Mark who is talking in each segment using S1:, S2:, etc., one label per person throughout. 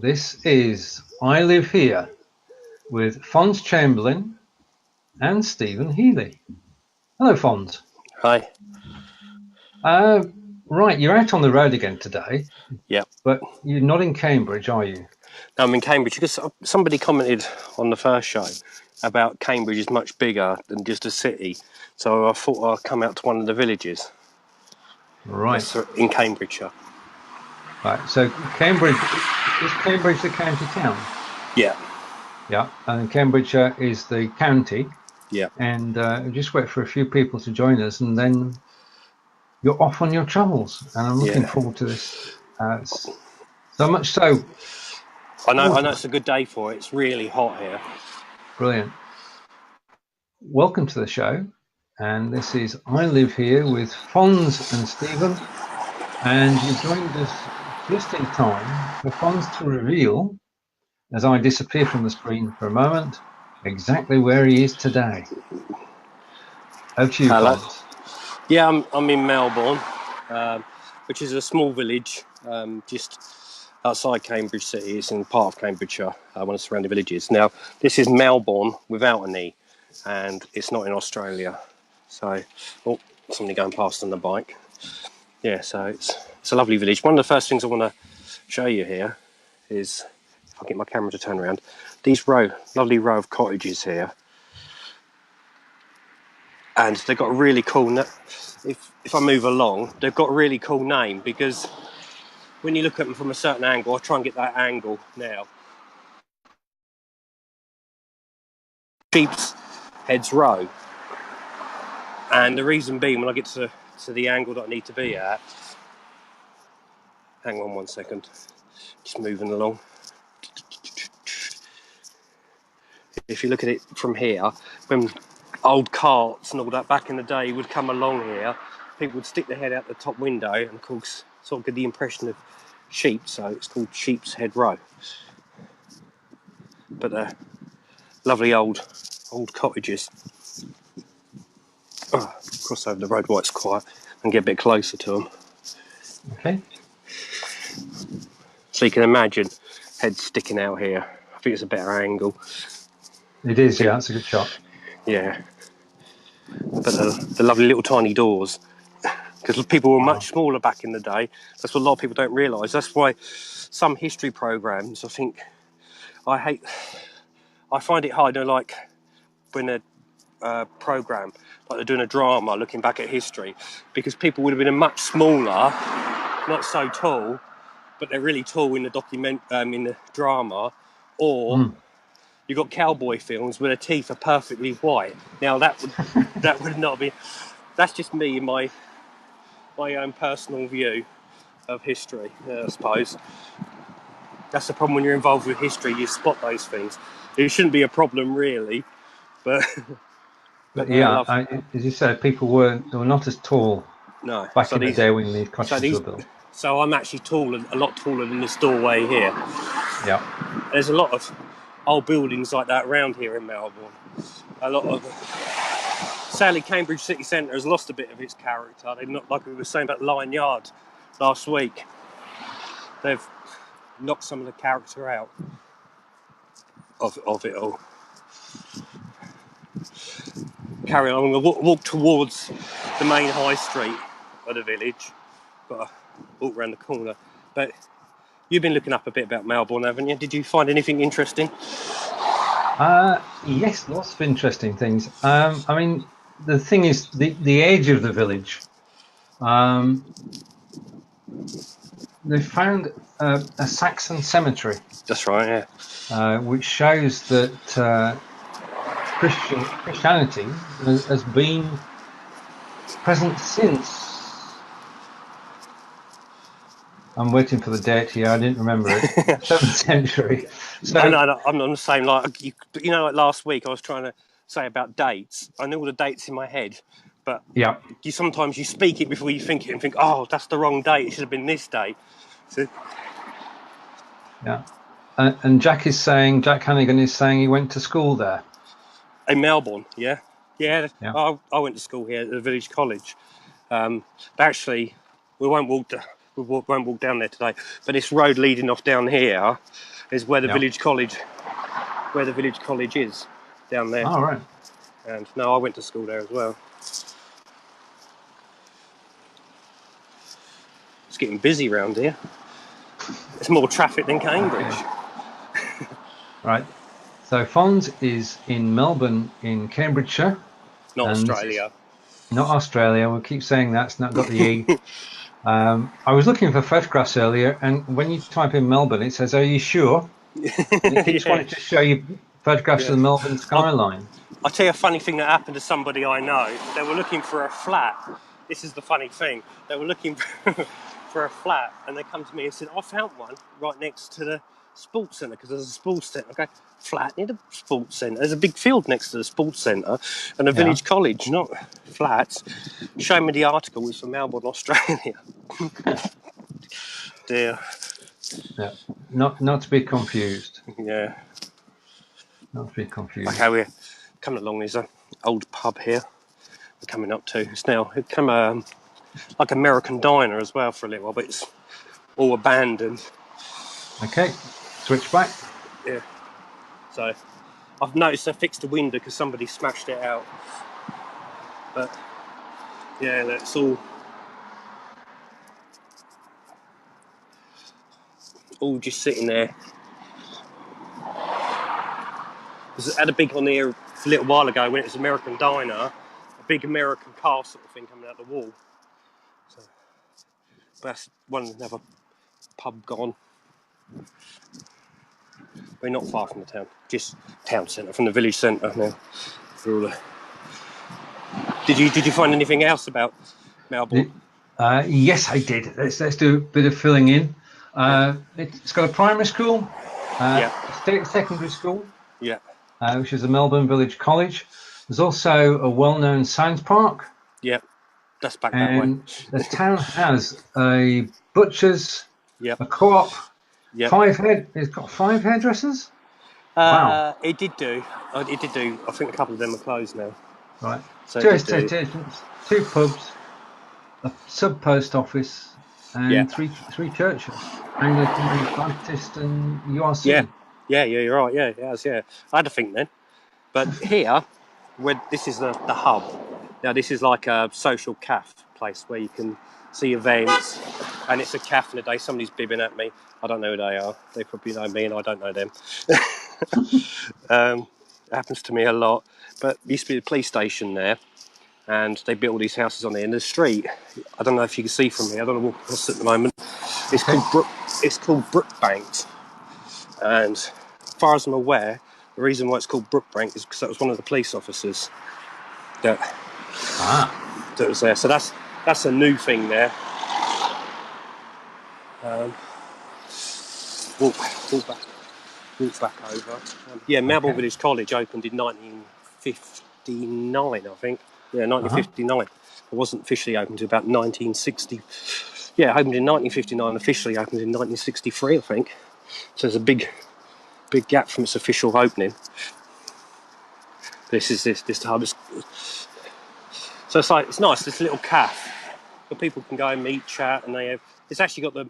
S1: This is I Live Here with Fonz Chamberlain and Stephen Healey. Hello, Fonz.
S2: Hi.
S1: Right, you're out on the road again today.
S2: Yep.
S1: But you're not in Cambridge, are you?
S2: No, I'm in Cambridge because somebody commented on the first show about Cambridge is much bigger than just a city. So I thought I'd come out to one of the villages.
S1: Right.
S2: In Cambridgeshire.
S1: Right, so Cambridge, is Cambridge the county town?
S2: Yeah.
S1: Yeah, and Cambridgeshire is the county.
S2: Yeah.
S1: And just wait for a few people to join us, and then you're off on your travels. And I'm looking forward to this. So much so.
S2: I know it's a good day for it. It's really hot here.
S1: Brilliant. Welcome to the show. And this is I Live Here with Fonz and Stephen. And you joined us just in time for Fonz to reveal, as I disappear from the screen for a moment, exactly where he is today. Over to you, Fonz.
S2: Yeah, I'm in Melbourne, which is a small village just outside Cambridge City. It's in part of Cambridgeshire, one of the surrounding villages. Now, this is Melbourne without an E, and it's not in Australia. So, somebody going past on the bike. Yeah, so it's a lovely village. One of the first things I want to show you here is, if I get my camera to turn around, these lovely row of cottages here. And they've got a really cool, if I move along, they've got a really cool name, because when you look at them from a certain angle, I'll try and get that angle now. Sheep's Heads Row. And the reason being, when I get to the angle that I need to be at, hang on 1 second, just moving along. If you look at it from here, when old carts and all that back in the day would come along here, people would stick their head out the top window and of course sort of get the impression of sheep, so it's called Sheep's Head Row. But lovely old cottages. Cross over the road while it's quiet and get a bit closer to them.
S1: Okay.
S2: So you can imagine heads sticking out here. I think it's a better angle.
S1: It is, yeah, that's a good shot.
S2: Yeah. But the lovely little tiny doors, because people were much smaller back in the day. That's what a lot of people don't realise. That's why some history programmes, I think, I find it hard, like when a programme, like they're doing a drama looking back at history, because people would have been much smaller, not so tall, but they're really tall in the in the drama, or you've got cowboy films where their teeth are perfectly white. Now that would not be. That's just me in my own personal view of history, I suppose. That's the problem when you're involved with history. You spot those things. It shouldn't be a problem, really, but
S1: yeah, as you said, people were not as tall.
S2: No,
S1: back in the day when these cottages were built.
S2: So I'm actually a lot taller than this doorway here.
S1: Yeah.
S2: There's a lot of old buildings like that around here in Melbourne. A lot of. Sadly, Cambridge City Centre has lost a bit of its character. They've not, like we were saying about Lion Yard last week. They've knocked some of the character out of it all. Carry on. I'm going to walk towards the main high street of the village. Got to walk around the corner. But you've been looking up a bit about Melbourne, haven't you? Did you find anything interesting?
S1: Yes, lots of interesting things. I mean, the thing is, the age of the village. They found a Saxon cemetery.
S2: That's right,
S1: yeah. Which shows that Christianity has been present since. I'm waiting for the date here. I didn't remember it. 7th century.
S2: So, no, I'm the same. Like like last week, I was trying to say about dates. I knew all the dates in my head, but
S1: yeah,
S2: sometimes you speak it before you think it and think, oh, that's the wrong date. It should have been this date. So,
S1: yeah, and Jack Hannigan is saying he went to school there.
S2: In Melbourne, yeah. I went to school here at the village college. Actually, we won't walk won't walk down there today. But this road leading off down here is where the village college, is down there.
S1: All right.
S2: And no, I went to school there as well. It's getting busy around here. There's more traffic than Cambridge.
S1: Okay. Right. So Fonz is in Melbourne in Cambridgeshire.
S2: Not Australia.
S1: Not Australia. We'll keep saying that. It's not got the E. I was looking for photographs earlier, and when you type in Melbourne, it says, "Are you sure?" And it keeps wanting to show you photographs of the Melbourne skyline.
S2: I'll tell you a funny thing that happened to somebody I know. They were looking for a flat. This is the funny thing. They were looking for a flat, and they come to me and said, "I found one right next to the sports centre," because there's a sports centre. Okay, flat near the sports centre. There's a big field next to the sports centre and a village college, not flats. Show me the article. It's from Melbourne, Australia. Dear.
S1: Yeah. Not to be confused.
S2: Yeah.
S1: Not to be confused.
S2: Okay, we're coming along. There's an old pub here. We're coming up to. It's now become like American diner as well for a little while, but it's all abandoned.
S1: Okay, switch back.
S2: Yeah. So I've noticed I fixed the window because somebody smashed it out. But yeah, that's all just sitting there. I had a big one here a little while ago when it was American diner, a big American car sort of thing coming out the wall. So that's another pub gone. We're not far from the town, just town centre, from the village centre now. Did you find anything else about Melbourne?
S1: Yes, I did. Let's do a bit of filling in. It's got a primary school, a state secondary school, which is the Melbourne Village College. There's also a well-known science park.
S2: Yeah, that's back that way.
S1: The town has a butcher's, a co-op.
S2: Yep.
S1: It's got 5 hairdressers. Wow.
S2: It did do. I think a couple of them are closed now.
S1: Right.
S2: So
S1: 2 estate agents, 2 pubs, a sub-post office, and 3 churches. Anglican, Baptist, and URC.
S2: Yeah, you're right. Yeah, it has. Yeah, I had to think then. But here, where this is the hub. Now this is like a social cafe place where you can see events, and it's a cafe in the day. Somebody's bibbing at me. I don't know who they are. They probably know me, and I don't know them. It happens to me a lot. But there used to be a police station there, and they built all these houses on the end of the street. I don't know if you can see from here. I don't know what across at the moment. It's called Brookbank, and as far as I'm aware, the reason why it's called Brookbank is because that was one of the police officers that was there. So that's a new thing there. Walk back over. Melbourne Village College opened in 1959, I think. Yeah, 1959. It wasn't officially opened until about 1960. Yeah, it opened in 1959, officially opened in 1963, I think. So there's a big gap from its official opening. This hub. So it's nice, this little cafe where people can go and meet, chat, and it's actually got the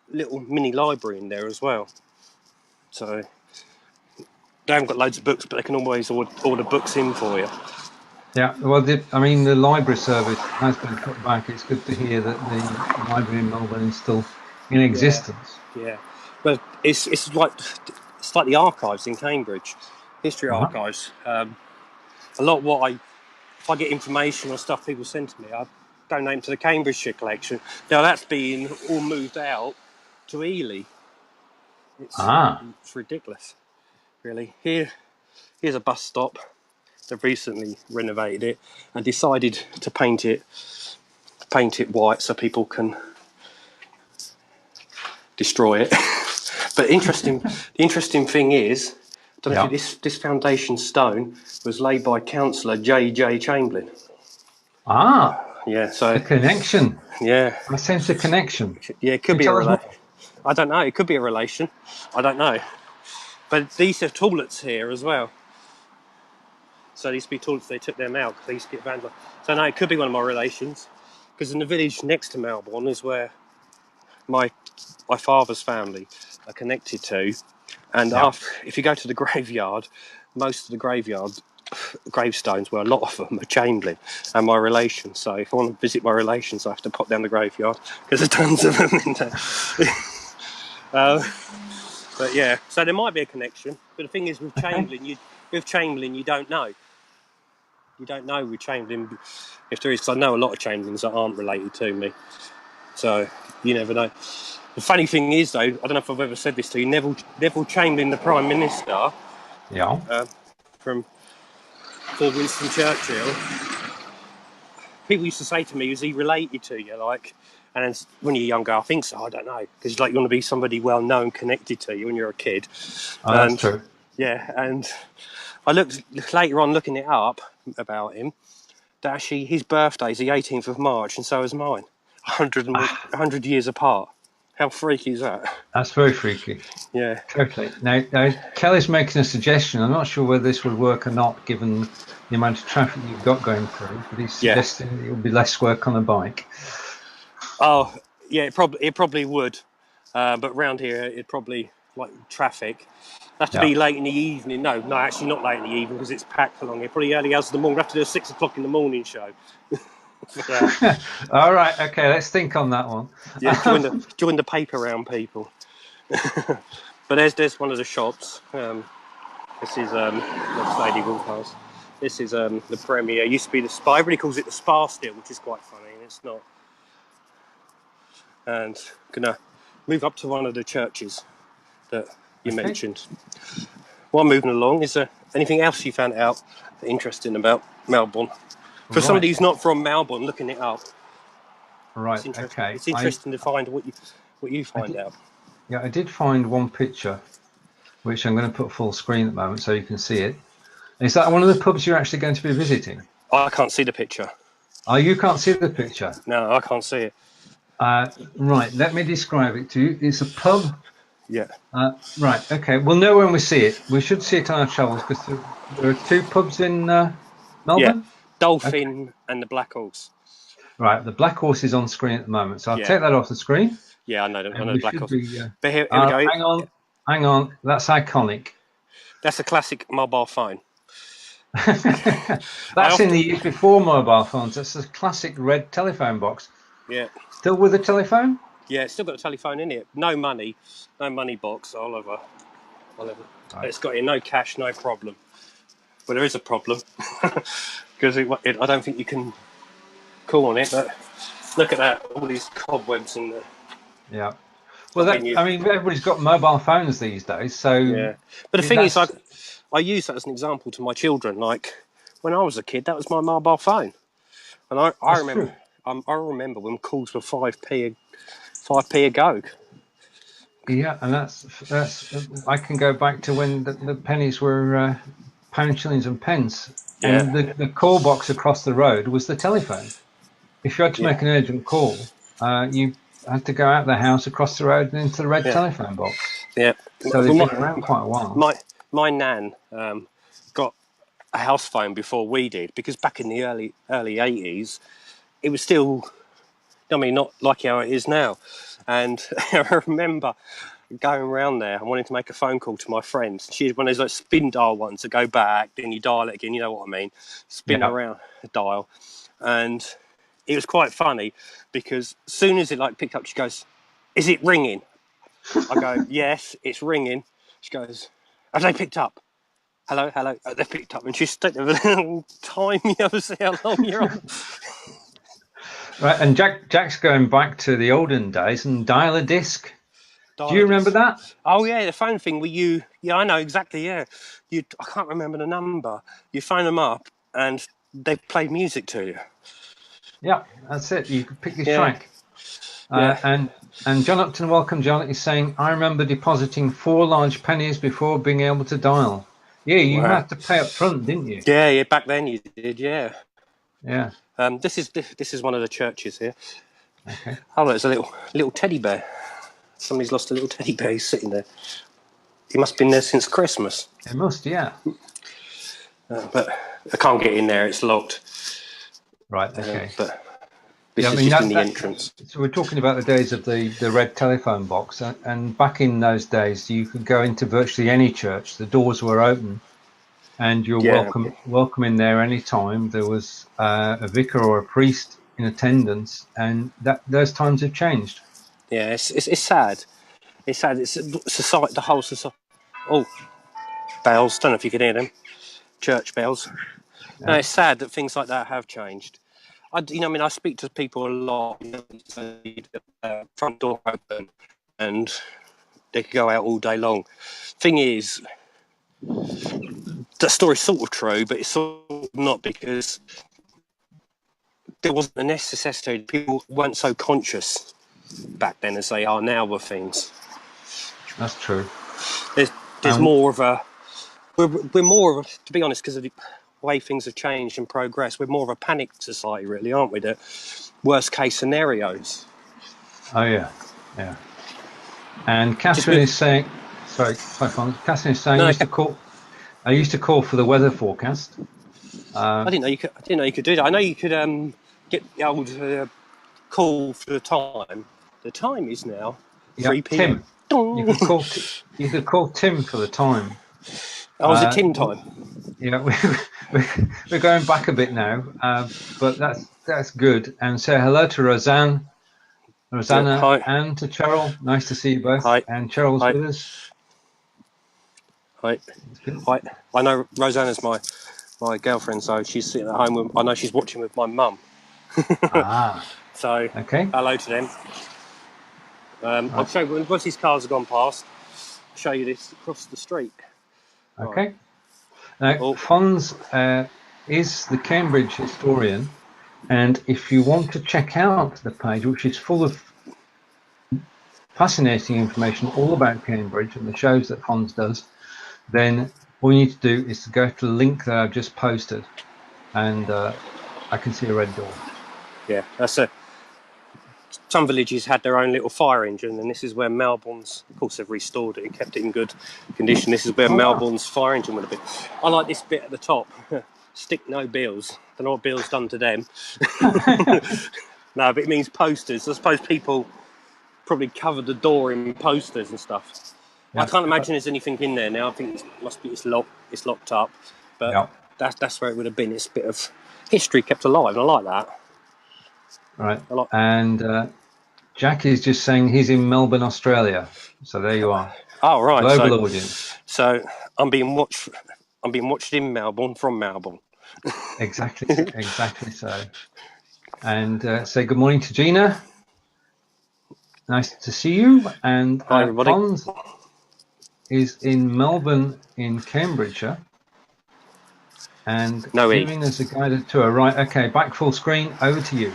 S2: little mini library in there as well. So they haven't got loads of books, but they can always order books in for you.
S1: Yeah, well, the library service has been cut back. It's good to hear that the library in Melbourne is still in existence.
S2: Yeah. But it's like the archives in Cambridge, history archives. A lot if I get information or stuff people send to me, I donate them to the Cambridgeshire collection. Now that's being all moved out to Healey. It's ridiculous, really. Here's a bus stop. They've recently renovated it and decided to paint it white so people can destroy it. But the interesting thing is, I don't know if this foundation stone was laid by Councillor J.J. Chamberlain. Yeah, so...
S1: The connection.
S2: Yeah.
S1: I sense a connection.
S2: Yeah, it could be a relation. I don't know, it could be a relation. I don't know. But these are toilets here as well. So these used to be toilets, they took them out because they used to get vandalised. So no, it could be one of my relations. Because in the village next to Melbourne is where my father's family are connected to. And if you go to the graveyard, most of the gravestones, well, a lot of them are Chamberlain and my relations. So if I want to visit my relations, I have to pop down the graveyard because there's tons of them in there. But yeah, so there might be a connection. But the thing is, with Chamberlain, you don't know. You don't know with Chamberlain if there is, because I know a lot of Chamberlains that aren't related to me. So you never know. The funny thing is, though, I don't know if I've ever said this to you, Neville Chamberlain, the Prime Minister, from before Winston Churchill, people used to say to me, is he related to you? Like, and then when you're younger, I think so, I don't know. Because like, you want to be somebody well-known, connected to you when you're a kid.
S1: Oh, that's true.
S2: Yeah, and I looked later on, looking it up about him, that actually his birthday is the 18th of March, and so is mine. 100 years apart. How freaky is that?
S1: That's very freaky.
S2: Yeah.
S1: Totally. Now, Kelly's making a suggestion. I'm not sure whether this would work or not, given the amount of traffic you've got going through, but he's suggesting it will be less work on a bike.
S2: Oh, yeah, it probably would. But round here, it'd probably, like traffic, have to be late in the evening. No, actually not late in the evening because it's packed along here. Probably early hours of the morning. We have to do a 6 o'clock in the morning show.
S1: All right, okay, let's think on that one.
S2: Yeah, join the paper round, people. But there's one of the shops. This is next lady walk past. This is the Premier. It used to be the Spa. Everybody calls it the Spa still, which is quite funny, and it's not. And gonna move up to one of the churches that you mentioned. While moving along, is there anything else you found out interesting about Melbourne? For somebody who's not from Melbourne, looking it up.
S1: Right.
S2: It's interesting to find what you find out.
S1: Yeah, I did find one picture, which I'm going to put full screen at the moment so you can see it. Is that one of the pubs you're actually going to be visiting?
S2: I can't see the picture.
S1: Oh, you can't see the picture?
S2: No, I can't see it.
S1: Right, let me describe it to you. It's a pub.
S2: Yeah.
S1: Right, okay. We'll know when we see it. We should see it on our travels because there are 2 pubs in Melbourne.
S2: Yeah, Dolphin and the Black Horse.
S1: Right, the Black Horse is on screen at the moment, so I'll take that off the screen.
S2: Yeah, I know the Black Horse.
S1: But here we go. Hang on. That's iconic.
S2: That's a classic mobile phone.
S1: That's in the years before mobile phones. That's a classic red telephone box.
S2: Yeah.
S1: Still with a telephone?
S2: Yeah, it's still got a telephone in it. No money box, Oliver. Right. It's got no cash, no problem. Well, there is a problem because I don't think you can call on it. But look at that, all these cobwebs in there.
S1: Yeah. Well, everybody's got mobile phones these days, so.
S2: Yeah. But the thing is, I use that as an example to my children. Like when I was a kid, that was my mobile phone, and I remember. I remember when calls were 5p a go.
S1: Yeah, and that's. I can go back to when the pennies were pound, shillings, and pence, and the call box across the road was the telephone. If you had to make an urgent call, you had to go out of the house, across the road, and into the red telephone box. Yeah. So they've been around quite a while.
S2: My nan got a house phone before we did, because back in the early 80s, it was still, not like how it is now. And I remember going around there and wanting to make a phone call to my friends. She had one of those like spin dial ones that go back, then you dial it again, you know what I mean? Spin around the dial. And it was quite funny because as soon as it picked up, she goes, "Is it ringing?" I go, "Yes, it's ringing." She goes, "Have they picked up?" Hello. They picked up, and she's stuck there with a little time. You ever see how long you're on?
S1: Right, and Jack's going back to the olden days and dial a disc. Do you remember that?
S2: Oh yeah, the phone thing where you. Yeah, I know exactly. Yeah, I can't remember the number. You phone them up, and they play music to you.
S1: Yeah, that's it. You could pick your track. And John Upton, welcome, John, is saying, I remember depositing 4 large pennies before being able to dial. Yeah, you had to pay up front, didn't you?
S2: Yeah, back then you did, yeah.
S1: Yeah.
S2: This is one of the churches here.
S1: Okay.
S2: Oh, there's a little teddy bear. Somebody's lost a little teddy bear. He's sitting there. He must have been there since Christmas.
S1: It must, yeah.
S2: But I can't get in there. It's locked.
S1: Right, okay.
S2: This is just in the entrance.
S1: So we're talking about the days of the red telephone box, and back in those days, you could go into virtually any church. The doors were open, and you're welcome in there anytime. There was a vicar or a priest in attendance, and those times have changed.
S2: Yeah, it's sad. It's sad. It's society, the whole society. Oh, bells. Don't know if you can hear them. Church bells. Yeah. No, it's sad that things like that have changed. I speak to people a lot. Front door open, and they could go out all day long. Thing is, that story's sort of true, but it's sort of not, because there wasn't a necessity. People weren't so conscious back then as they are now with things.
S1: That's true.
S2: There's more of a. We're more of a, to be honest, because of the way things have changed and progressed, we're more of a panic society, really, aren't we? The worst case scenarios.
S1: Oh yeah. And Catherine is saying, sorry, Fonz. Catherine is saying, I used to call for the weather forecast.
S2: I didn't know you could do that. I know you could get the old call for the time. The time is now 3 p.m.
S1: Tim. You could call Tim for the time.
S2: Oh, is it Tim time?
S1: Yeah, we're going back a bit now, but that's good. And say hello to Rosanna, and to Cheryl. Nice to see you both.
S2: Hi.
S1: And Cheryl's with us.
S2: Hi. I know Rosanna's my girlfriend, so she's sitting at home. I know she's watching with my mum. So okay. Hello to them. I'll show you, once these cars have gone past, I'll show you this across the street.
S1: Okay. Now, Fonz is the Cambridge historian, and if you want to check out the page, which is full of fascinating information all about Cambridge and the shows that Fonz does, then all you need to do is to go to the link that I've just posted, and I can see a red door.
S2: Yeah, some villages had their own little fire engine, and this is where Melbourne's, of course they've restored it, kept it in good condition. This is where Melbourne's fire engine would have been. I like this bit at the top. Stick no bills. Don't know what Bill's done to them. No, but it means posters. I suppose people probably covered the door in posters and stuff. Yeah. I can't imagine there's anything in there now. I think it's locked up. But that's where it would have been. It's a bit of history kept alive, and I like that.
S1: Right. And Jack is just saying he's in Melbourne, Australia. So there you are.
S2: Oh, right.
S1: Global audience.
S2: So I'm being watched in Melbourne from Melbourne.
S1: Exactly so. And say good morning to Gina. Nice to see you. And
S2: hi, everybody.
S1: Fonz is in Melbourne in Cambridgeshire. And giving us a guided tour. Right, okay, back full screen, over to you.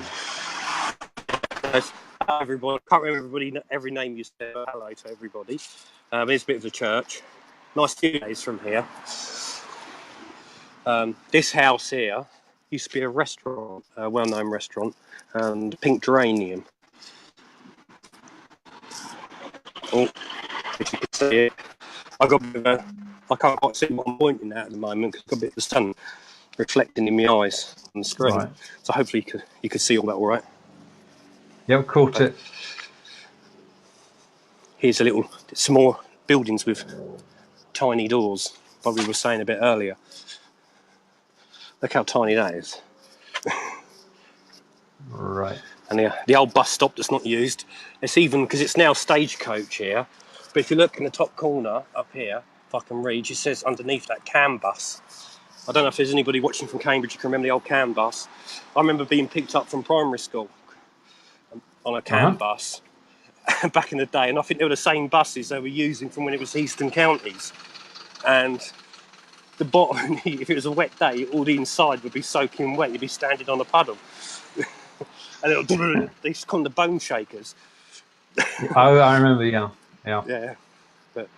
S2: Hello, everybody. I can't remember every name you said. Hello to everybody. It's a bit of a church. Nice few days from here. This house here used to be a restaurant, a well-known restaurant, and Pink Geranium. Oh, if you can see it. I can't quite see what I'm pointing at the moment because I've got a bit of the sun reflecting in my eyes on the screen. Right. So hopefully you could see all that all right.
S1: Yeah, caught it.
S2: Here's some more buildings with tiny doors, like we were saying a bit earlier. Look how tiny that is.
S1: Right.
S2: And the old bus stop that's not used. It's even, because it's now Stagecoach here, but if you look in the top corner up here, if I can read, it says underneath that CAM bus. I don't know if there's anybody watching from Cambridge who can remember the old CAM bus. I remember being picked up from primary school on a CAM bus back in the day, and I think they were the same buses they were using from when it was Eastern Counties. And the bottom, if it was a wet day, all the inside would be soaking wet. You'd be standing on a puddle. And they just call them the bone shakers.
S1: Oh, I remember, yeah.
S2: But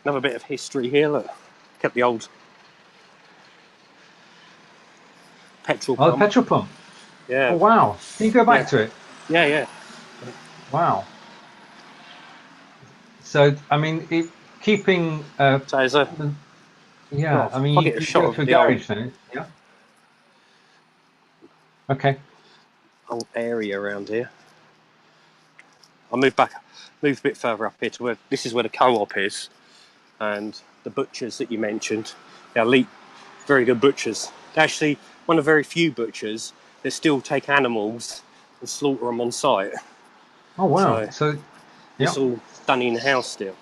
S2: another bit of history here, look. Kept the old petrol pump.
S1: Oh, the petrol pump.
S2: Yeah.
S1: Oh, wow. Can you go back to it?
S2: Yeah.
S1: Wow. So, I mean, keeping...
S2: I
S1: mean, you
S2: get a shot
S1: go
S2: of
S1: to a
S2: the
S1: garage then, yeah? Okay.
S2: whole area around here. I moved a bit further up here to where this is where the co-op is, and the butchers that you mentioned, they're elite, very good butchers. They're actually one of very few butchers that still take animals and slaughter them on site.
S1: Oh wow! So
S2: it's all done in house still.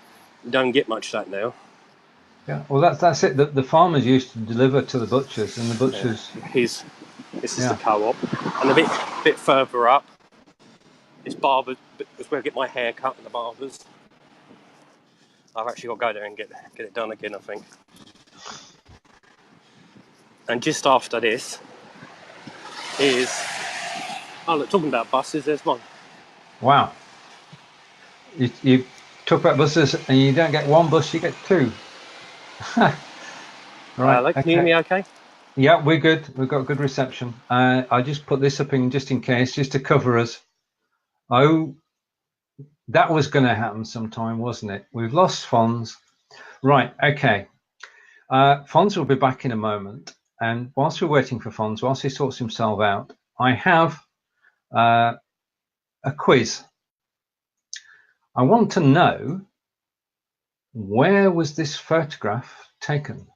S2: You don't get much of that now.
S1: Yeah, well, that's it. The farmers used to deliver to the butchers, and the butchers.
S2: This is the co-op, and a bit further up, it's barbers. It's where I get my hair cut in the barbers. I've actually got to go there and get it done again, I think. And just after this is look, talking about buses. There's one.
S1: Wow. You talk about buses, and you don't get one bus; you get two.
S2: Right. Hello, can you hear me okay?
S1: Yeah, we're good. We've got good reception. I just put this up just in case, just to cover us. Oh, that was going to happen sometime, wasn't it? We've lost Fonz. Right, okay. Fonz will be back in a moment. And whilst we're waiting for Fonz, whilst he sorts himself out, I have a quiz. I want to know, where was this photograph taken?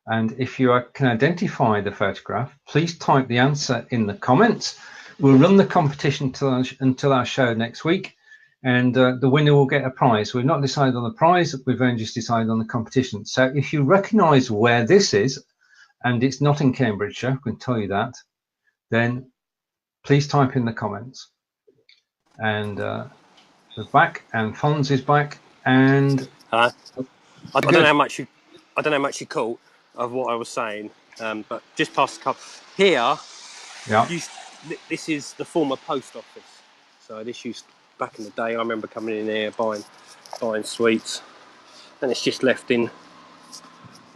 S1: And if you can identify the photograph, please type the answer in the comments. We'll run the competition until our show next week, and the winner will get a prize. We've not decided on the prize, we've only just decided on the competition. So if you recognise where this is, and it's not in Cambridgeshire, I can tell you that, then please type in the comments. And we're back, and Fonz is back, and
S2: I don't know how much you caught of what I was saying, but just past the cup here.
S1: Yeah.
S2: This is the former post office. So this used back in the day. I remember coming in here buying sweets, and it's just left in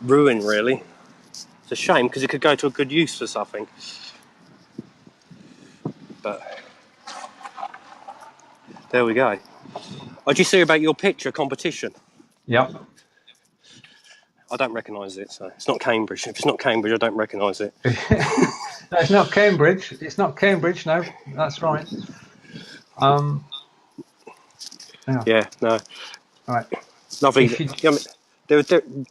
S2: ruin. Really, it's a shame because it could go to a good use for something. But there we go. I just hear about your picture competition.
S1: Yep.
S2: I don't recognise it, so it's not Cambridge. If it's not Cambridge, I don't recognise it.
S1: No, it's not Cambridge. It's not Cambridge. No, that's right.
S2: Yeah, no.
S1: Right.
S2: Lovely.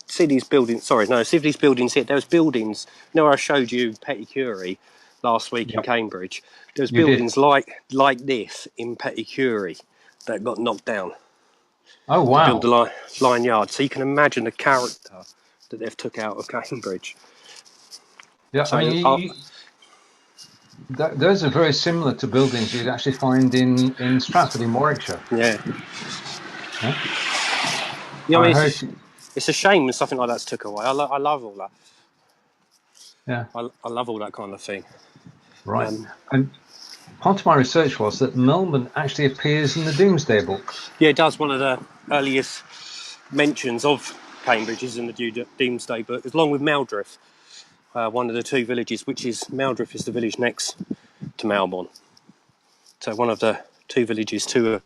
S2: See these buildings. Sorry, no. See these buildings here. There was buildings. You know, I showed you Petty Curie last week in Cambridge. There was buildings like this in Petty Curie that got knocked down.
S1: Oh wow!
S2: Build the line yard. So you can imagine the character that they've took out of Cambridge.
S1: Yeah, so, I mean, those are very similar to buildings you'd actually find in Stratford in Warwickshire.
S2: Yeah. Yeah, I mean, it's a shame when something like that's took away. I love all that.
S1: Yeah.
S2: I love all that kind of thing.
S1: Right. And part of my research was that Melbourne actually appears in the Domesday Book.
S2: Yeah, it does. One of the earliest mentions of Cambridge is in the Domesday Book, along with Meldriff, one of the two villages, which is Meldriff is the village next to Melbourne. So one of the two villages to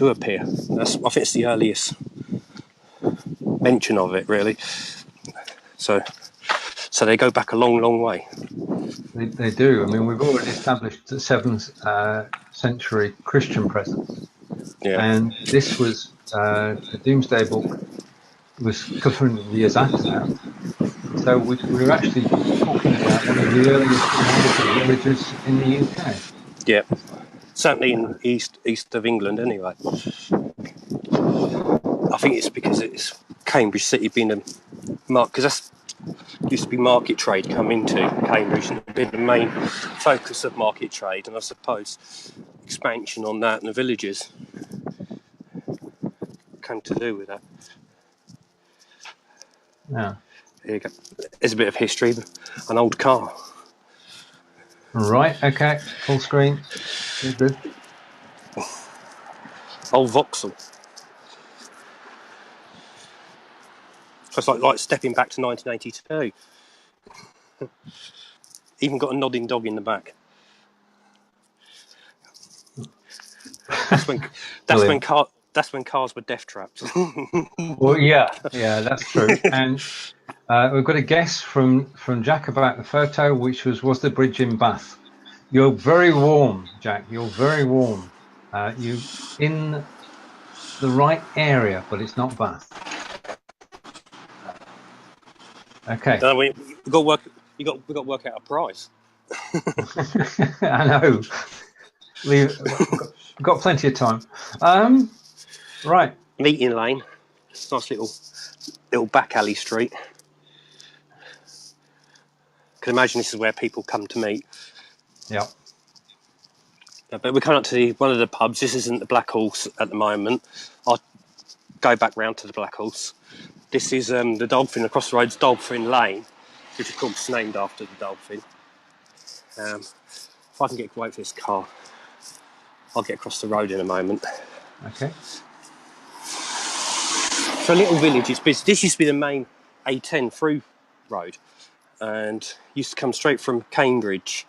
S2: appear. I think it's the earliest mention of it, really. So they go back a long, long way.
S1: They do. I mean, we've already established the 7th century Christian presence. Yeah. And this was the Domesday Book was covering the years after that. So we're actually talking about one of the earliest villages in the UK.
S2: Yeah, certainly in east of England, anyway. I think it's because it's Cambridge City being a market, because that's used to be market trade come into Cambridge and been the main focus of market trade, and I suppose expansion on that and the villages came to do with that.
S1: Yeah.
S2: Here you go. There's a bit of history, an old car.
S1: Right, okay, full screen. Good.
S2: Old Vauxhall. It's like stepping back to 1982. Even got a nodding dog in the back. That's when cars were death traps.
S1: Well, yeah, that's true. And we've got a guess from Jack about the photo, which was the bridge in Bath. You're very warm, Jack. You're very warm. You in the right area, but it's not Bath. Okay.
S2: We've got to work. We've got to work out a price.
S1: I know. We've got plenty of time. Right.
S2: Meeting Lane. Nice little back alley street. Can imagine this is where people come to meet.
S1: Yeah.
S2: But we're coming up to one of the pubs. This isn't the Black Horse at the moment. I'll go back round to the Black Horse. This is the Dolphin, across the road's Dolphin Lane, which of course is named after the dolphin. If I can get wait for this car, I'll get across the road in a moment.
S1: Okay.
S2: So a little village is busy. This used to be the main A10 through road, and used to come straight from Cambridge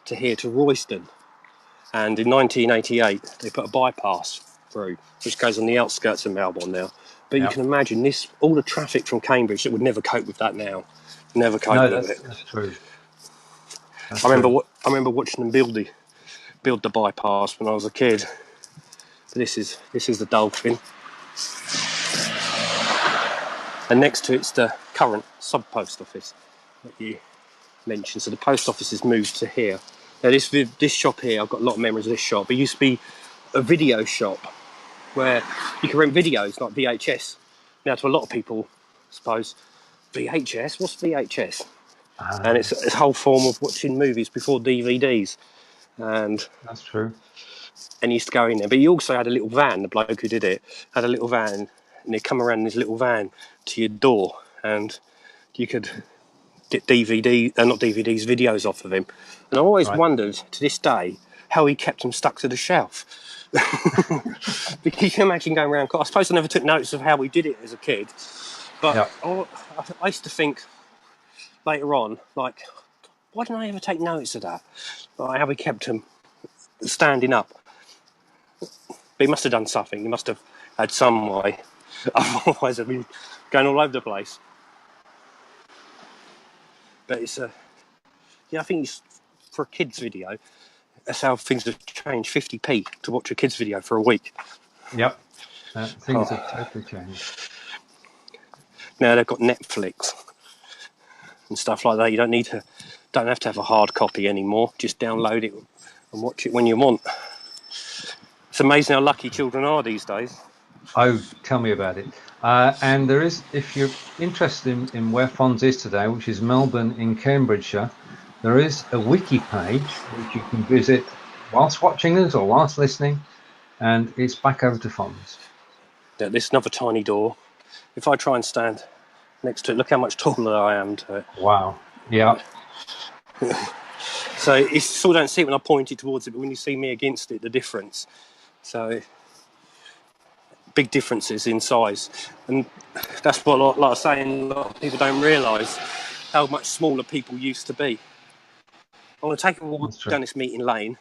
S2: to here to Royston. And in 1988, they put a bypass through, which goes on the outskirts of Melbourne now. But you can imagine this, all the traffic from Cambridge that would never cope with that now. Never cope with it.
S1: That's true.
S2: I remember watching them build the bypass when I was a kid. But this is the Dolphin. And next to it's the current sub-post office that you mentioned. So the post office has moved to here. Now this shop here, I've got a lot of memories of this shop. It used to be a video shop where you can rent videos like VHS. Now to a lot of people, I suppose, VHS? What's VHS? And it's a whole form of watching movies before DVDs. And
S1: that's true.
S2: And you used to go in there. But you also had a little van, the bloke who did it, had a little van, and he'd come around in his little van to your door, and you could get videos off of him. And I always wondered, to this day, how he kept them stuck to the shelf. Because you can imagine going around, I suppose I never took notice of how we did it as a kid, but I used to think later on, like, why didn't I ever take notice of that? Like, how we kept them standing up. But he must have done something, he must have had some way. Otherwise I'd been going all over the place. But it's I think it's, for a kids video, that's how things have changed. 50p to watch a kids video for a week.
S1: Yep, things have totally changed.
S2: Now they've got Netflix and stuff like that. You don't have to have a hard copy anymore. Just download it and watch it when you want. It's amazing how lucky children are these days.
S1: Oh, tell me about it. And there is, if you're interested in where Fonz is today, which is Melbourne in Cambridgeshire, there is a wiki page which you can visit whilst watching us or whilst listening, and it's back over to Fonz.
S2: Yeah, this is another tiny door. If I try and stand next to it, look how much taller I am to it.
S1: Wow. Yeah.
S2: So you still don't see it when I point it towards it, but when you see me against it, the difference. So big differences in size, and that's what, like I was saying, a lot of people don't realise how much smaller people used to be. I'm going to take a walk down this meeting lane,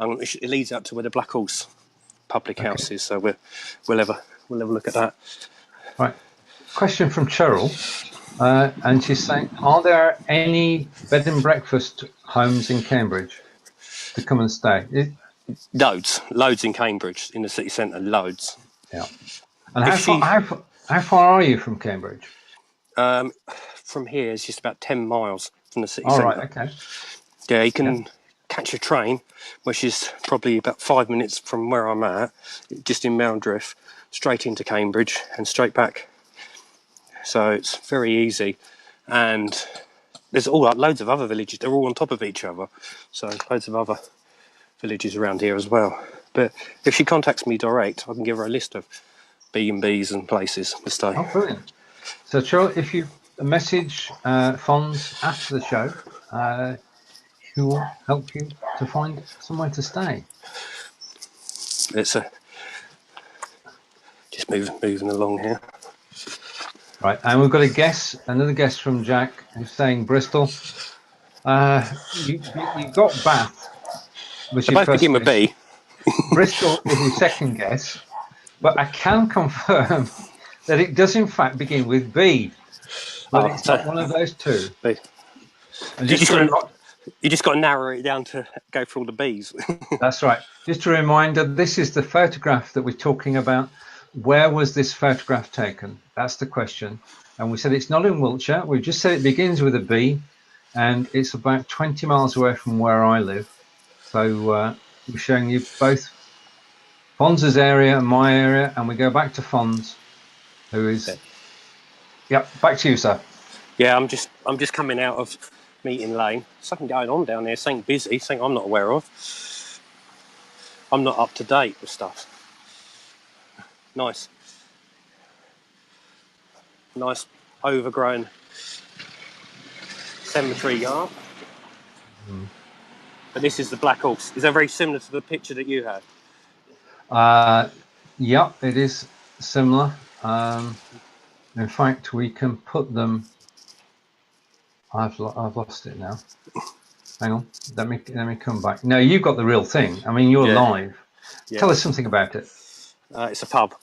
S2: and it leads out to where the Black Horse public house is. So we'll have a look at that.
S1: Right. Question from Cheryl, and she's saying, are there any bed and breakfast homes in Cambridge to come and stay?
S2: Loads in Cambridge, in the city centre, loads.
S1: Yeah. And how far are you from Cambridge?
S2: From here, it's just about 10 miles from the city centre.
S1: Right, okay.
S2: Yeah, you can catch a train, which is probably about 5 minutes from where I'm at, just in Moundriff, straight into Cambridge and straight back. So it's very easy. And there's loads of other villages. They're all on top of each other. So loads of other villages around here as well. But if she contacts me direct, I can give her a list of B&Bs and places to stay.
S1: Oh, brilliant. So, Cheryl, if you message Fonz after the show, he will help you to find somewhere to stay.
S2: It's just moving along here.
S1: Right, and we've got another guess from Jack, who's saying Bristol. You got Bath.
S2: They both begin with B.
S1: Bristol is his second guess, but I can confirm that it does in fact begin with B. But it's not one of those two.
S2: B. You just got to narrow it down to go for all the bees.
S1: That's right. Just a reminder, this is the photograph that we're talking about. Where was this photograph taken? That's the question. And we said it's not in Wiltshire. We've just said it begins with a B, and it's about 20 miles away from where I live. So we're showing you both Fonz's area and my area, and we go back to Fonz, who is...
S2: Okay.
S1: Yep, back to you, sir.
S2: Yeah, I'm just coming out of Meeting Lane. Something going on down there, something busy, something I'm not aware of. I'm not up to date with stuff. Nice overgrown cemetery yard. But this is the Black Horse. Is that very similar to the picture that you had?
S1: Yeah, it is similar. In fact, we can put them... I've lost it now. Hang on, let me come back. No, you've got the real thing. I mean, you're live. Yeah. Tell us something about it.
S2: It's a pub.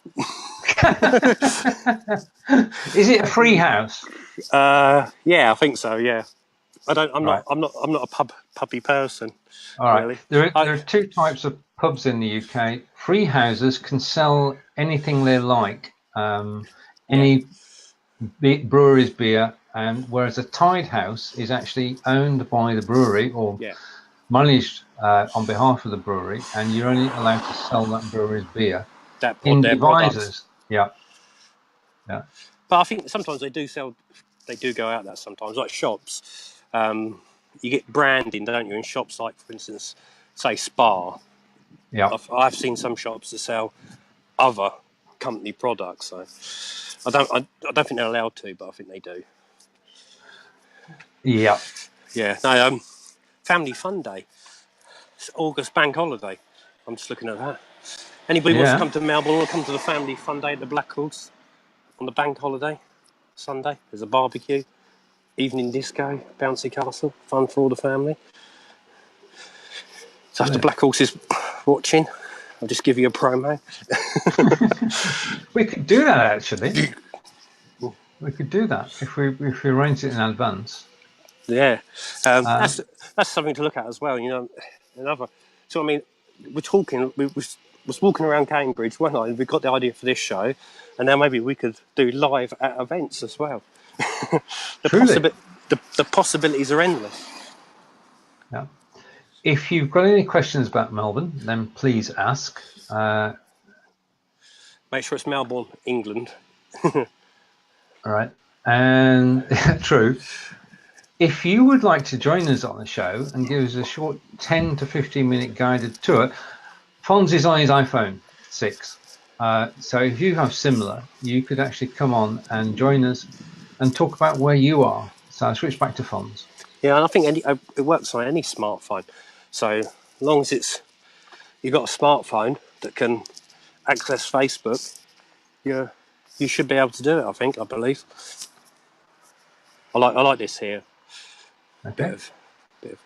S1: Is it a free house?
S2: Yeah, I think so. Yeah, I'm not a puppy person.
S1: All right.
S2: Really.
S1: There are two types of pubs in the UK. Free houses can sell anything they like, any brewery's beer, and whereas a tied house is actually owned by the brewery or managed on behalf of the brewery, and you're only allowed to sell that brewery's beer in devices. Yeah. But
S2: I think sometimes they do go out there sometimes, like shops. You get branding, don't you, in shops like, for instance, say Spa. Yeah. I've seen some shops that sell other company products, so I don't think they're allowed to, but I think they do.
S1: Yeah.
S2: Yeah. No, Family Fun Day. It's August bank holiday. I'm just looking at that. Anybody wants to come to Melbourne or come to the Family Fun Day at the Black Horse on the bank holiday, Sunday? There's a barbecue, evening disco, bouncy castle, fun for all the family. So if the Black Horse is watching, I'll just give you a promo.
S1: We could do that, actually. We could do that if we arrange it in advance.
S2: Yeah, that's something to look at as well. You know, So I mean, we're talking. We was walking around Cambridge one night, and we got the idea for this show, and now maybe we could do live at events as well. The possibilities are endless.
S1: Yeah. If you've got any questions about Melbourne, then please ask.
S2: Make sure it's Melbourne, England.
S1: All right. And true. If you would like to join us on the show and give us a short 10 to 15 minute guided tour, Fonz is on his iPhone 6. So if you have similar, you could actually come on and join us and talk about where you are. So I'll switch back to Fonz.
S2: Yeah, and I think it works on any smartphone. So as long as you've got a smartphone that can access Facebook, you should be able to do it. I believe. I like this here.
S1: Okay.
S2: Bit of.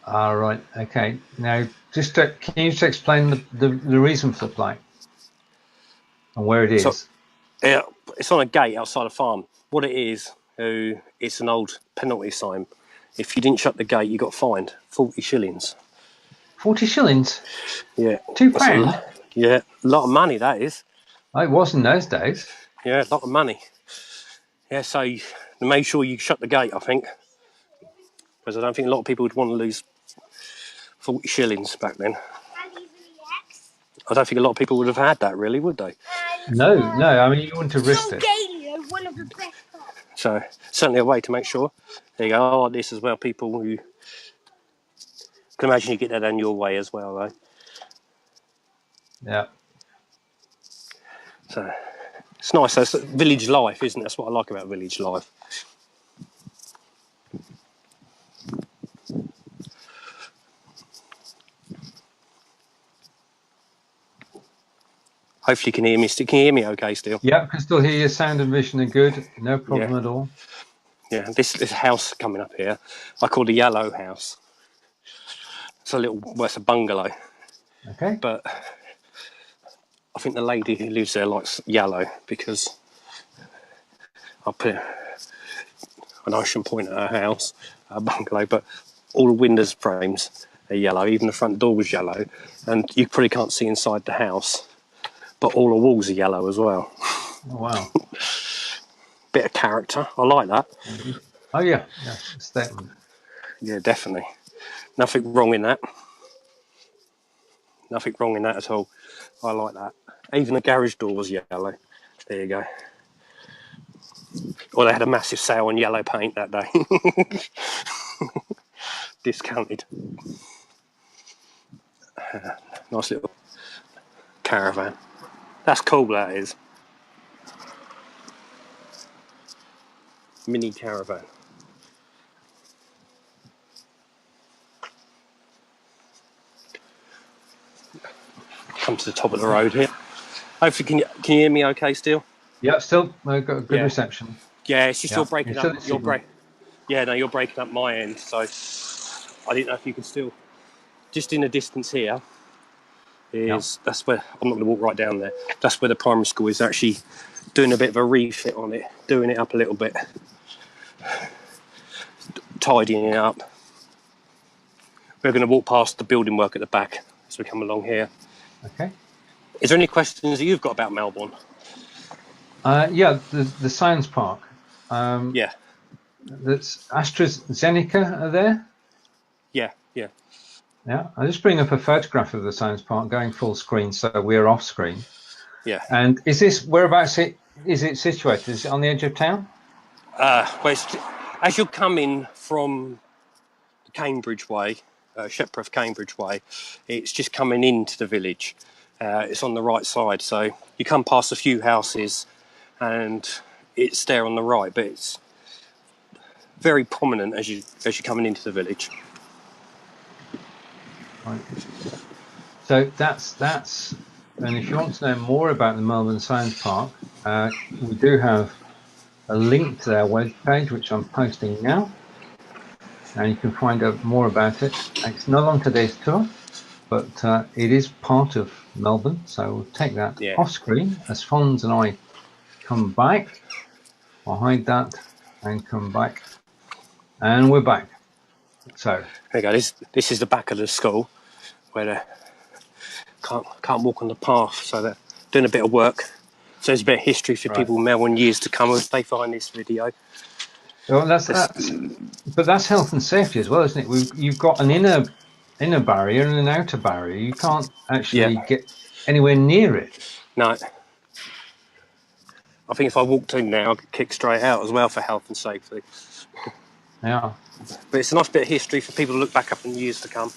S1: All right. Okay. Now, can you just explain the reason for the plaque and where it is?
S2: So, yeah, it's on a gate outside a farm. What it is, it's an old penalty sign. If you didn't shut the gate, you got fined 40 shillings. 40 shillings?
S1: Yeah. £2?
S2: Yeah, a lot of money that is.
S1: It was in those days.
S2: Yeah, a lot of money. Yeah, so make sure you shut the gate, I think. Because I don't think a lot of people would want to lose 40 shillings back then. I don't think a lot of people would have had that, really, would they?
S1: No. I mean, you wouldn't have risked it.
S2: So, certainly a way to make sure. There you go. I like this as well. People who can imagine you get that down your way as well, though.
S1: Yeah.
S2: So, it's nice. That's village life, isn't it? That's what I like about village life. Hopefully you can hear me. Can you hear me okay still?
S1: Yeah, I can still hear you. Sound and vision are good. No problem at all.
S2: Yeah, this house coming up here, I call the Yellow House. It's it's a bungalow.
S1: Okay.
S2: But I think the lady who lives there likes yellow because I put and I shouldn't point at a house, a bungalow, but all the windows frames are yellow. Even the front door was yellow, and you probably can't see inside the house, but all the walls are yellow as well.
S1: Oh, wow.
S2: Bit of character. I like that.
S1: Oh, yeah. Yeah, statement.
S2: Yeah, definitely. Nothing wrong in that. Nothing wrong in that at all. I like that. Even the garage door was yellow. There you go. Well, they had a massive sale on yellow paint that day. Discounted. Nice little caravan. That's cool, that is. Mini caravan. Come to the top of the road here. Hopefully, can you hear me okay still?
S1: Yeah, still got a good reception.
S2: Yeah, it's just you're breaking up. You're breaking up my end, so I didn't know if you could still. Just in the distance here that's where I'm not going to walk right down there. That's where the primary school is, actually doing a bit of a refit on it, doing it up a little bit, tidying it up. We're going to walk past the building work at the back as we come along here.
S1: Okay.
S2: Is there any questions that you've got about Melbourne?
S1: Yeah, the science park.
S2: Yeah.
S1: That's AstraZeneca are there.
S2: Yeah.
S1: Yeah, I'll just bring up a photograph of the science park going full screen, so we're off screen.
S2: Yeah.
S1: And is this whereabouts is it situated? Is it on the edge of town?
S2: Well, as you're coming from the Cambridge way, Shepworth Cambridge way, it's just coming into the village. It's on the right side, so you come past a few houses, and it's there on the right, but it's very prominent as you're coming into the village.
S1: Right. So that's and if you want to know more about the Melbourne Science Park, we do have a link to their webpage, which I'm posting now, and you can find out more about it. It's not on today's tour, but it is part of Melbourne, so we'll take that off screen as Fonz and I come back. I'll hide that and come back, and we're back. So
S2: there you go. This is the back of the school where they can't walk on the path, so they're doing a bit of work. So there's a bit of history for people in Melbourne years to come if they find this video.
S1: Well, but that's health and safety as well, isn't it? You've got an inner barrier and an outer barrier. You can't actually get anywhere near it.
S2: No. I think if I walked in now, I could kick straight out as well for health and safety.
S1: Yeah.
S2: But it's a nice bit of history for people to look back up in years to come.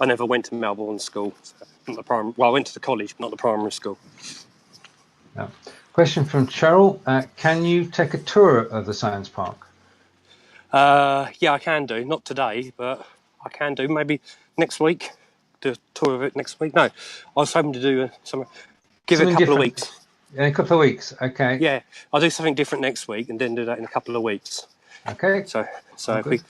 S2: I never went to Melbourne school. Not the primary. Well, I went to the college, but not the primary school.
S1: Yeah. Question from Cheryl. Can you take a tour of the science park?
S2: Yeah, I can do. Not today, but I can do. Maybe next week. Do a tour of it next week. No, I was hoping to do give it a couple of weeks.
S1: In a couple of weeks, okay.
S2: Yeah, I'll do something different next week and then do that in a couple of weeks.
S1: Okay.
S2: So if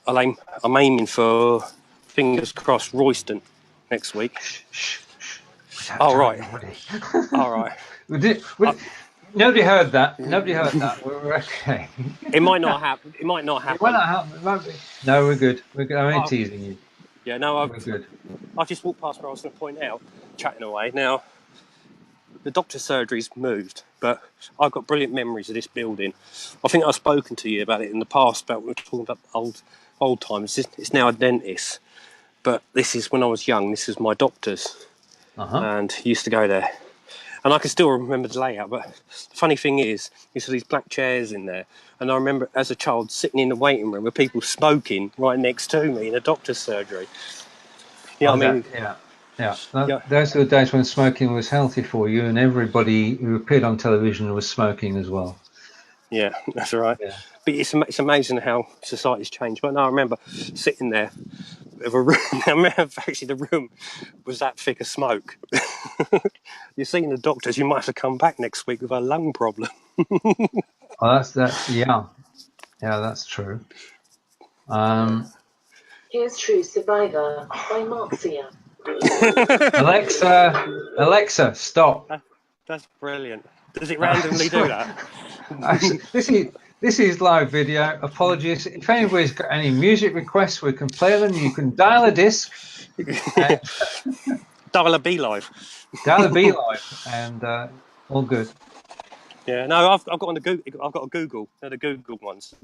S2: I'm aiming for, fingers crossed, Royston next week.
S1: Shh.
S2: Oh, right. All right.
S1: Nobody heard that. We're okay.
S2: It might not happen. It might not happen.
S1: It won't be. No, we're good. I'm only teasing you.
S2: Yeah, no,
S1: we're good.
S2: I just walked past where I was going to point out, chatting away. Now, the doctor's surgery's moved, but I've got brilliant memories of this building. I think I've spoken to you about it in the past, about we're talking about old times. It's now a dentist, but this is when I was young. This is my doctor's, and used to go there. And I can still remember the layout, but the funny thing is, you saw these black chairs in there, and I remember as a child sitting in the waiting room with people smoking right next to me in a doctor's surgery. You know what I mean?
S1: Yeah. Those were the days when smoking was healthy for you, and everybody who appeared on television was smoking as well.
S2: Yeah, that's right. Yeah. But it's amazing how society's changed. But no, I remember sitting there with a room. I remember actually the room was that thick of smoke. You're seeing the doctors. You might have to come back next week with a lung problem.
S1: Yeah, that's true.
S3: Here's True Survivor by Marcia.
S1: Alexa, stop.
S2: That's brilliant. Does it randomly do that?
S1: This is live video. Apologies. If anybody's got any music requests, we can play them. You can dial a disc.
S2: Dial a B live.
S1: Dial a B live, and all good.
S2: Yeah, no, I've got on the Google. I've got a Google. They're the Google ones,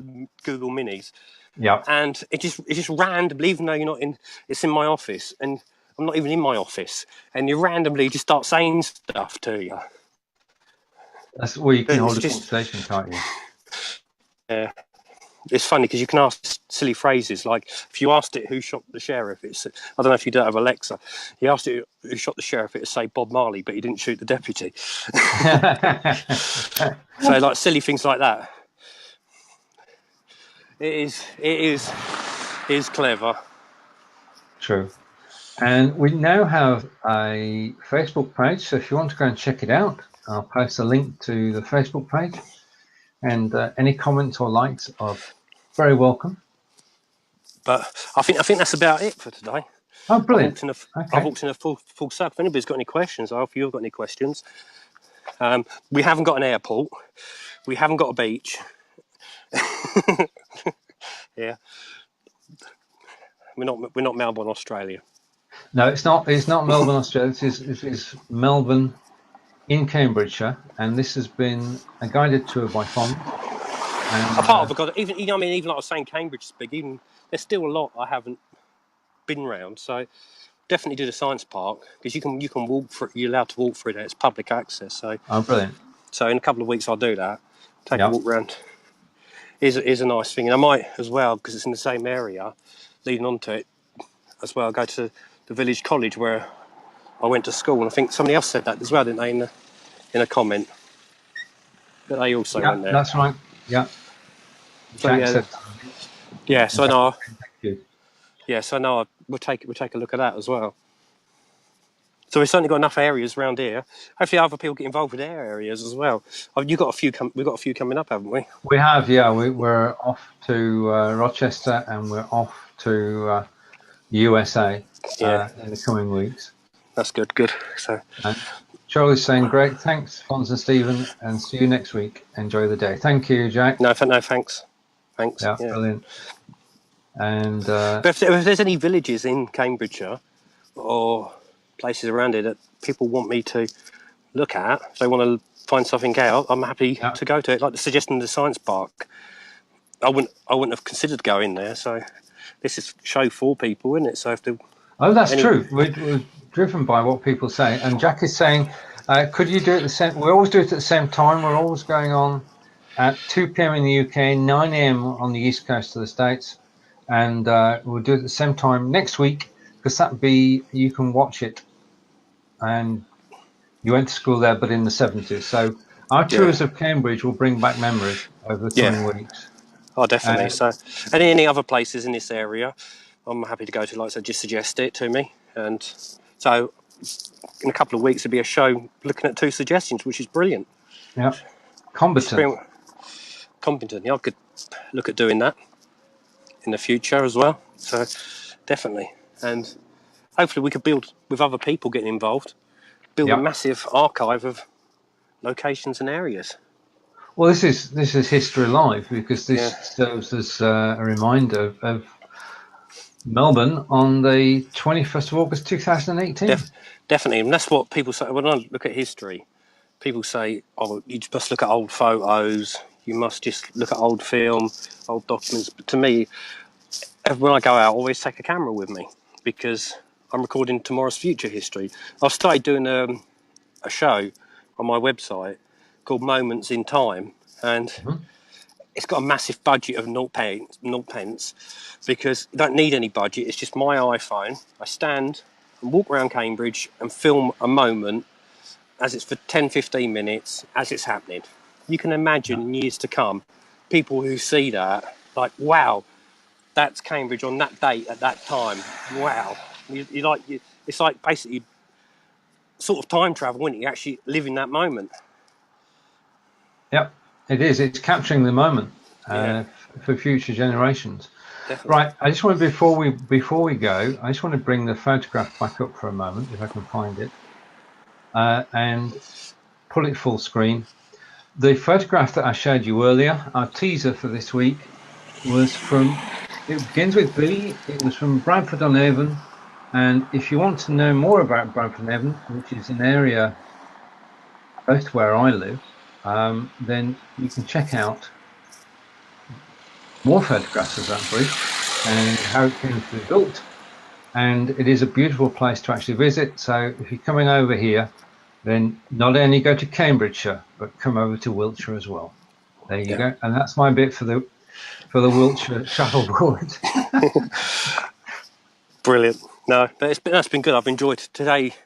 S2: Google Minis.
S1: Yeah.
S2: And it just randomly, even though you're not in, it's in my office, and I'm not even in my office, and you randomly just start saying stuff to you.
S1: That's where you can hold a conversation, can't you?
S2: Yeah. It's funny because you can ask silly phrases like, if you asked it who shot the sheriff, I don't know if you don't have Alexa. He asked it who shot the sheriff, it would say Bob Marley, but he didn't shoot the deputy. So like silly things like that. It is clever.
S1: True. And we now have a Facebook page, so if you want to go and check it out, I'll post a link to the Facebook page, and any comments or likes are very welcome.
S2: But I think that's about it for today.
S1: Oh, brilliant!
S2: I've walked in a full circle. If anybody's got any questions, or if you've got any questions, we haven't got an airport, we haven't got a beach. Yeah, we're not Melbourne, Australia.
S1: No, it's not Melbourne, Australia. This is Melbourne in Cambridgeshire, and this has been a guided tour by Fonz.
S2: A part of it, even like I was saying, Cambridge is big. Even there's still a lot I haven't been round. So definitely do the science park, because you can walk through. You're allowed to walk through there. It's public access. So
S1: brilliant.
S2: So in a couple of weeks I'll do that. Take a walk round. Is a nice thing, and I might as well, because it's in the same area, leading on to it as well. Go to the village college where I went to school, and I think somebody else said that as well, didn't they, in a comment? But they also went there.
S1: That's right. Yeah.
S2: So, yeah. So I know. Yeah, so I know we'll take a look at that as well. So we've certainly got enough areas around here. Hopefully, other people get involved with their areas as well. We've got a few coming up, haven't we?
S1: We have, yeah. We're off to Rochester, and we're off to USA in the coming weeks.
S2: That's good. So
S1: Charlie's saying, great, thanks, Fonz and Stephen, and see you next week. Enjoy the day. Thank you, Jack.
S2: No, thanks.
S1: Yeah, brilliant. And
S2: but if there's any villages in Cambridgeshire or places around it that people want me to look at, if they want to find something out, I'm happy to go to it. Like the suggestion of the science park, I wouldn't have considered going there. So this is show for people, isn't it? So if they
S1: that's true. We're driven by what people say. And Jack is saying, could you do it the same? We always do it at the same time. We're always going on at 2 p.m. in the UK, 9 a.m. on the east coast of the States, and we'll do it at the same time next week, because you can watch it. And you went to school there, but in the 70s. So our tours of Cambridge will bring back memories over the coming weeks.
S2: Oh, definitely. So, and any other places in this area, I'm happy to go to. Like I said, just suggest it to me. And so, in a couple of weeks, there'll be a show looking at 2 suggestions, which is brilliant.
S1: Yeah, competent.
S2: Yeah, I could look at doing that in the future as well. So, definitely. And hopefully we could build, with other people getting involved, a massive archive of locations and areas. Well,
S1: this is History Live, because this serves as a reminder of Melbourne on the 21st of August 2018.
S2: Definitely, and that's what people say. When I look at history, people say, oh, you must look at old photos, you must just look at old film, old documents. But to me, when I go out, I always take a camera with me, because I'm recording tomorrow's future history. I've started doing a show on my website called Moments in Time, and it's got a massive budget of 0 pence, because you don't need any budget. It's just my iPhone. I stand and walk around Cambridge and film a moment as it's for 10-15 minutes as it's happening. You can imagine in years to come, people who see that, like, wow, that's Cambridge on that date at that time. Wow. It's like basically sort of time travel, isn't it? You actually live in that moment.
S1: Yep, it is. It's capturing the moment for future generations. Definitely. Right. I just want to, before we go, I just want to bring the photograph back up for a moment, if I can find it, and pull it full screen. The photograph that I showed you earlier, our teaser for this week, was from, it begins with B. It was from Bradford-on-Avon. And if you want to know more about Bradford-on-Avon, which is an area close to where I live, then you can check out more photographs of that bridge and how it came to be built. And it is a beautiful place to actually visit. So if you're coming over here, then not only go to Cambridgeshire, but come over to Wiltshire as well. There you go. And that's my bit for the Wiltshire shuffleboard.
S2: Brilliant. No, but that's been good. I've enjoyed today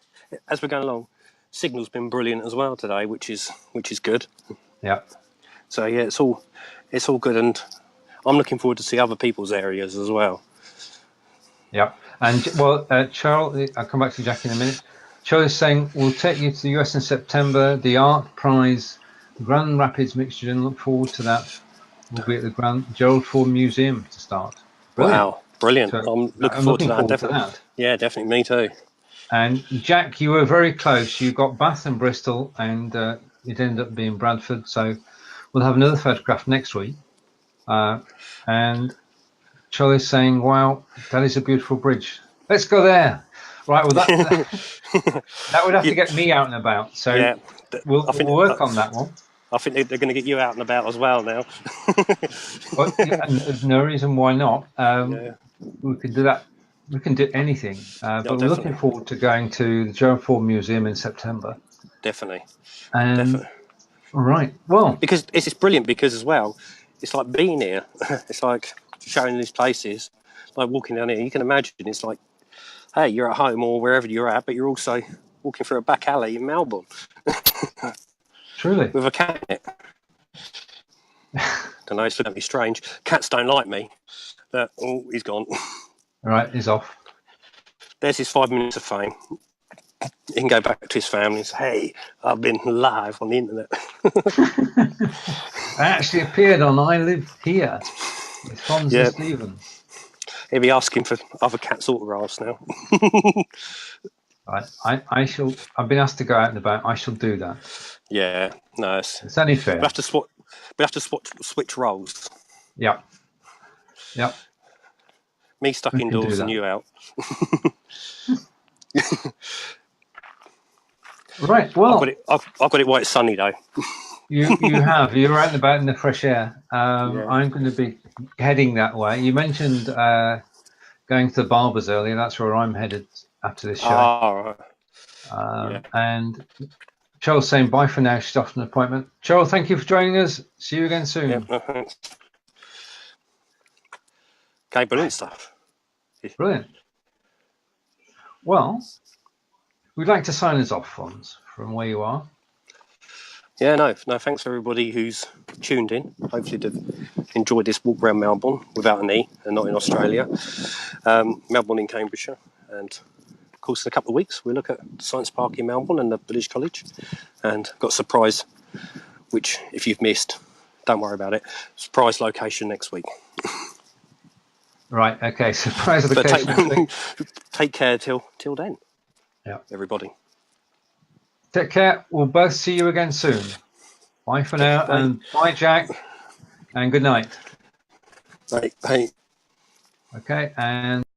S2: as we're going along. Signal's been brilliant as well today, which is good.
S1: Yeah.
S2: So yeah, it's all good, and I'm looking forward to see other people's areas as well.
S1: Yeah. And well, Charles, I'll come back to Jack in a minute. Charles is saying we'll take you to the US in September. The art prize, Grand Rapids mixture, and look forward to that. We'll be at the Gerald Ford Museum to start. Brilliant.
S2: Wow, brilliant!
S1: So
S2: I'm looking forward to that. Definitely. Yeah, definitely. Me too.
S1: And Jack, you were very close. You got Bath and Bristol, and it ended up being Bradford. So we'll have another photograph next week. And Charlie's saying, "Wow, that is a beautiful bridge. Let's go there." Right. Well, that would have to get me out and about. So yeah, we'll work on that one.
S2: I think they're going to get you out and about as well now.
S1: Well, and there's no reason why not. We can do that. We can do anything. But we're looking forward to going to the Gerald Ford Museum in September.
S2: Definitely.
S1: Definitely. Right. Well,
S2: because it's brilliant because as well, it's like being here. It's like showing these places, like walking down here. You can imagine it's like, hey, you're at home or wherever you're at, but you're also walking through a back alley in Melbourne.
S1: Truly.
S2: With a cat in it. Don't know, it's looking at me strange. Cats don't like me. But, oh, he's gone.
S1: All right, he's off.
S2: There's his 5 minutes of fame. He can go back to his family and say, hey, I've been live on the internet.
S1: I actually appeared on I Live Here with Fonz and Stephen.
S2: He'll be asking for other cats' autographs now.
S1: Right, I've been asked to go out and about. I shall do that.
S2: Yeah, no, it's
S1: only fair.
S2: We have to switch roles.
S1: Yep.
S2: Me stuck indoors and you out.
S1: Right. Well,
S2: I've got it while it's sunny though.
S1: You have. You're out and about in the fresh air. I'm going to be heading that way. You mentioned going to the barbers earlier. That's where I'm headed after this show.
S2: Oh, right.
S1: And Charles saying bye for now. She's off an appointment. Charles, thank you for joining us. See you again soon.
S2: Yep, no, thanks. Okay, brilliant stuff.
S1: Brilliant. Well, we'd like to sign us off, Fonz, from where you are.
S2: Yeah, no, thanks for everybody who's tuned in. Hopefully they've enjoyed this walk around Melbourne without an E and not in Australia. Melbourne in Cambridgeshire. And of course, in a couple of weeks, we'll look at the Science Park in Melbourne and the Village College. And got a surprise, which if you've missed, don't worry about it. Surprise location next week.
S1: Right, okay, surprise location next week.
S2: Take care till then.
S1: Yeah,
S2: everybody.
S1: Take care. We'll both see you again soon. Bye for now, and bye, Jack, and good night.
S2: Bye.
S1: Okay, and